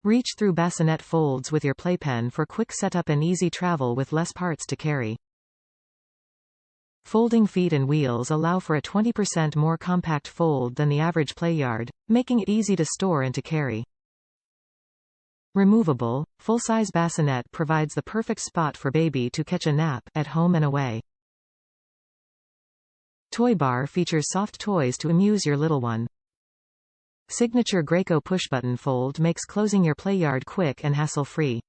Reach through bassinet folds with your playpen for quick setup and easy travel with less parts to carry. Folding feet and wheels allow for a 20% more compact fold than the average Playard, making it easy to store and to carry. Removable, full-size bassinet provides the perfect spot for baby to catch a nap, at home and away. Toy bar features soft toys to amuse your little one. Signature Graco push-button fold makes closing your Playard quick and hassle-free.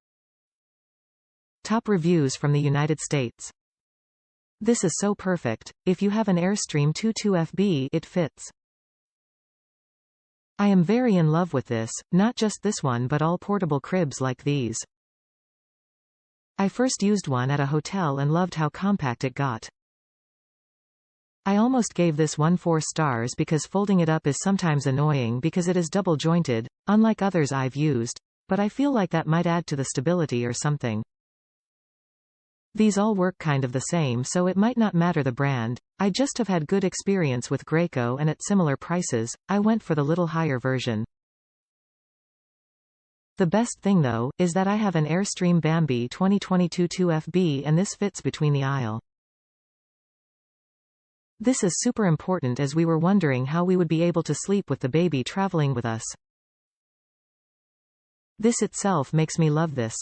Top reviews from the United States. This is so perfect. If you have an Airstream 22FB, it fits. I am very in love with this, not just this one but all portable cribs like these. I first used one at a hotel and loved how compact it got. I almost gave this one 4 stars because folding it up is sometimes annoying because it is double jointed, unlike others I've used, but I feel like that might add to the stability or something. These all work kind of the same, so it might not matter the brand. I just have had good experience with Graco, and at similar prices, I went for the little higher version. The best thing though, is that I have an Airstream Bambi 2022 2FB and this fits between the aisle. This is super important as we were wondering how we would be able to sleep with the baby traveling with us. This itself makes me love this.